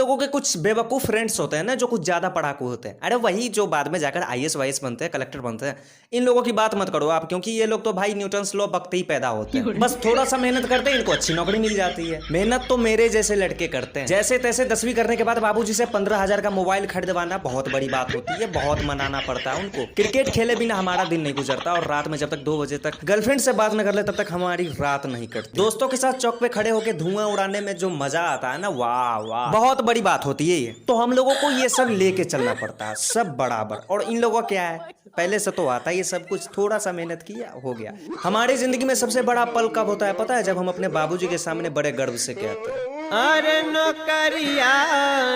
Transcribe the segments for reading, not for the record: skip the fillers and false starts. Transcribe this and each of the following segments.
लोगों के कुछ बेवकूफ फ्रेंड्स होते हैं ना, जो कुछ ज्यादा पढ़ाकू होते हैं। अरे वही जो बाद में जाकर आईएएस वाईएएस बनते हैं, कलेक्टर बनते हैं। इन लोगों की बात मत करो आप, क्योंकि ये लोग तो भाई न्यूटन्स लॉ बकते ही पैदा होते हैं। बस थोड़ा सा मेहनत करते हैं, इनको अच्छी नौकरी मिल जाती है। मेहनत तो मेरे जैसे लड़के करते हैं। जैसे तैसे 10वीं करने के बाद बाबूजी से 15,000 का मोबाइल खरीदवाना बहुत बड़ी बात होती है, बहुत मनाना पड़ता है उनको। क्रिकेट खेले बिना हमारा दिन नहीं गुजरता, और रात में जब तक 2 बजे तक गर्लफ्रेंड से बात न कर ले तब तक हमारी रात नहीं कटती। दोस्तों के साथ चौक पे खड़े होकर धुआं उड़ाने में जो मजा आता है ना, वाह वाह, बहुत बड़ी बात होती है ये। तो हम लोगों को ये सब लेके चलना पड़ता है, सब बराबर। और इन लोगों का क्या है, पहले से तो आता है ये सब कुछ, थोड़ा सा मेहनत किया हो गया। हमारी जिंदगी में सबसे बड़ा पल कब होता है पता है? जब हम अपने बाबूजी के सामने बड़े गर्व से कहते हैं, अरे नौकरिया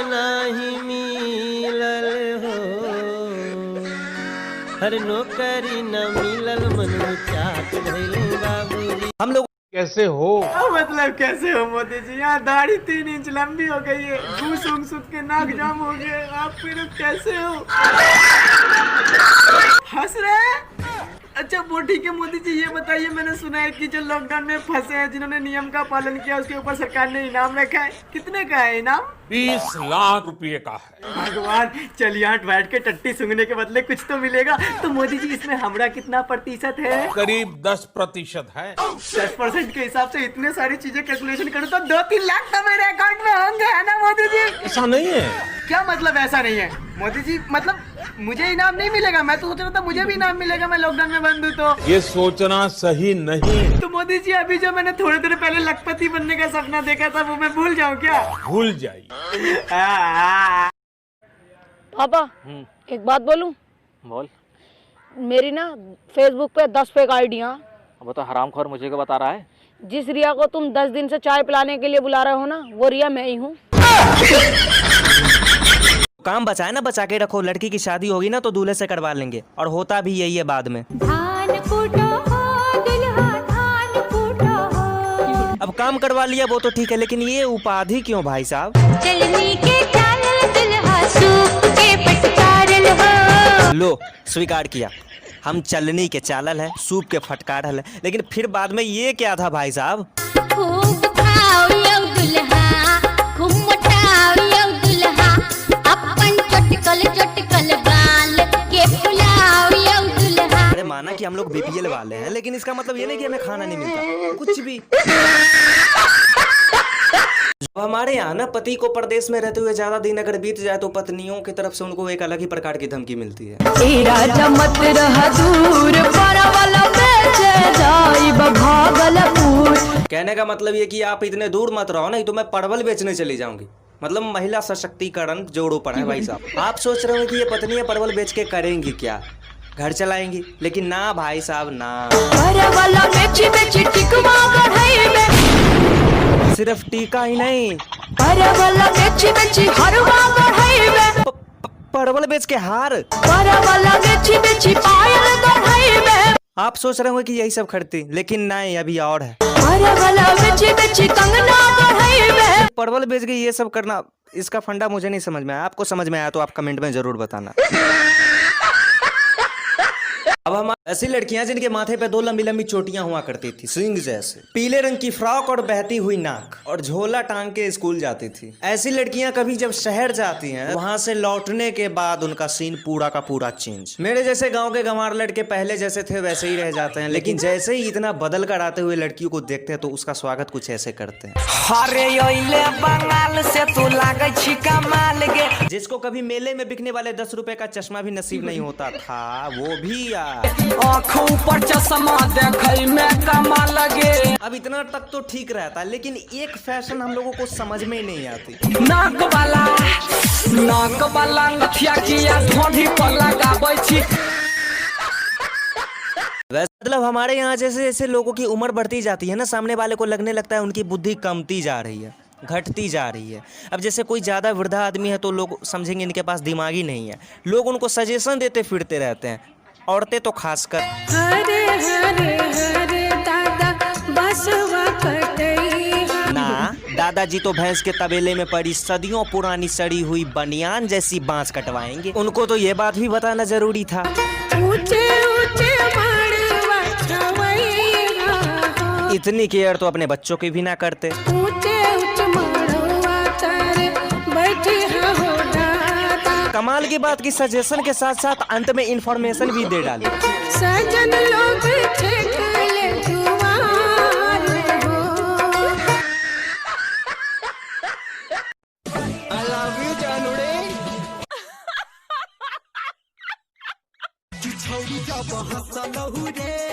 नहीं मिलल हो, हर नौकरी न मिलल मनु चाट भइल बाबूजी। हम लोग कैसे हो? मतलब कैसे हो मोदी जी? यहाँ दाढ़ी 3 इंच लंबी हो गई है, घूस उंग सुख के नाक जाम हो गए, आप फिर कैसे हो? हंस रहे? अच्छा वो ठीक है मोदी जी, ये बताइए, मैंने सुना है कि जो लॉकडाउन में फंसे हैं, जिन्होंने नियम का पालन किया, उसके ऊपर सरकार ने इनाम रखा है। कितने का है इनाम? 20 लाख रुपए का है। भगवान, चलिए यहाँ बैठ के टट्टी सूंघने के बदले कुछ तो मिलेगा। तो मोदी जी इसमें हमारा कितना प्रतिशत है? करीब 10% है। 10% के हिसाब से इतने सारी चीजें कैलकुलेशन करूँ तो 2-3 लाख तो मेरे अकाउंट में होंगे, है ना मोदी जी? ऐसा नहीं है। क्या मतलब ऐसा नहीं है मोदी जी? मतलब मुझे इनाम नहीं मिलेगा? मैं तो सोच रहा था मुझे भी इनाम मिलेगा, मैं लॉकडाउन में बंद हूँ तो। ये सोचना सही नहीं। तो मोदी जी अभी जो मैंने थोड़ी देर पहले लखपति बनने का सपना देखा था, वो मैं भूल जाऊँ क्या? भूल जाइए। पापा एक बात बोलूं? बोल। मेरी ना फेसबुक पे 10 फेक आईडियां। वो तो हरामखोर मुझे को बता रहा है। जिस रिया को तुम 10 दिन से चाय पिलाने के लिए बुला रहे हो ना, वो रिया मैं ही हूँ। काम बचाए ना, बचा के रखो। लड़की की शादी होगी ना तो दूल्हे से करवा लेंगे, और होता भी यही है बाद में। धान कूटो हो दुल्हा, धान कूटो हो। अब काम करवा लिया वो तो ठीक है, लेकिन ये उपाधि क्यों भाई साहब? चलनी के चालल दुल्हा, सूप के पटकारल हो। लो स्वीकार किया, हम चलनी के चालल है, सूप के फटकारल है, लेकिन फिर बाद में ये क्या था भाई साहब? खूब खाओ यो दुल्हा, खूब मोटाओ यो दुल्हा, अपन चटकल चटकल बाल के फुलाओ यो दुल्हा। अरे माना कि हम लोग बीपीएल वाले हैं, लेकिन इसका मतलब ये नहीं कि हमें खाना नहीं मिलता, कुछ भी। हमारे यहाँ ना पति को परदेश में रहते हुए ज्यादा दिन अगर बीत जाए तो पत्नियों की तरफ से उनको एक अलग ही प्रकार की धमकी मिलती है। राजा मत रहा दूर, वाला बेचे जाइब भागलपुर। कहने का मतलब ये कि आप इतने दूर मत रहो, नहीं तो मैं परवल बेचने चली जाऊंगी। मतलब महिला सशक्तिकरण जोड़ों पर है भाई साहब। आप सोच रहे हो कि ये पत्नियां परवल बेच के करेंगी क्या? घर चलाएंगी? लेकिन ना भाई साहब ना। सिर्फ टीका ही नहीं, परवल बेच के हार। आप सोच रहे हो कि यही सब खरीदती, लेकिन नहीं, अभी और है। परवल बेच के ये सब करना, इसका फंडा मुझे नहीं समझ में आया। आपको समझ में आया तो आप कमेंट में जरूर बताना। अब हम ऐसी लड़कियां जिनके माथे पे 2 लंबी लंबी चोटियां हुआ करती थी, सिंग जैसे, पीले रंग की फ्रॉक और बहती हुई नाक, और झोला टांग के स्कूल जाती थी। ऐसी लड़कियां कभी जब शहर जाती हैं, वहां से लौटने के बाद उनका सीन पूरा का पूरा चेंज। मेरे जैसे गांव के गंवार लड़के पहले जैसे थे वैसे ही रह जाते हैं, लेकिन जैसे ही इतना बदल कर आते हुए लड़कियों को देखते हैं तो उसका स्वागत कुछ ऐसे करते हैं। जिसको कभी मेले में बिकने वाले 10 रुपए का चश्मा भी नसीब नहीं होता था, वो भी आँखों पर चश्मा देखै में कमा लगे। अब इतना तक तो ठीक रहता, लेकिन एक फैशन हम लोगों को समझ में नहीं आती। नाक वाला नथिया किया ढोंढी पर लगाबै छी। मतलब हमारे यहाँ जैसे जैसे लोगों की उम्र बढ़ती जाती है ना, सामने वाले को लगने लगता है उनकी बुद्धि कमती जा रही है, घटती जा रही है। अब जैसे कोई ज़्यादा वृद्धा आदमी है तो लोग समझेंगे इनके पास दिमाग ही नहीं है, लोग उनको सजेशन देते फिरते रहते हैं, औरतें तो खासकर। हरे हरे हरे दादा बसवा कटई। ना, दादाजी तो भैंस के तबेले में पड़ी सदियों पुरानी सड़ी हुई बनियान जैसी बांस कटवाएंगे। उनको तो ये बात भी बताना जरूरी था। ऊंचे ऊंचे इतनी केयर तो अपने बच्चों की भी ना करते। ऊंचे ऊंचे बैठ कमाल की बात की सजेशन के साथ साथ अंत में इंफॉर्मेशन भी दे डाली। सजन लोग छेक ले जुआर हो। I love you जानूड़े। छौड़ी जब हंसलहु रे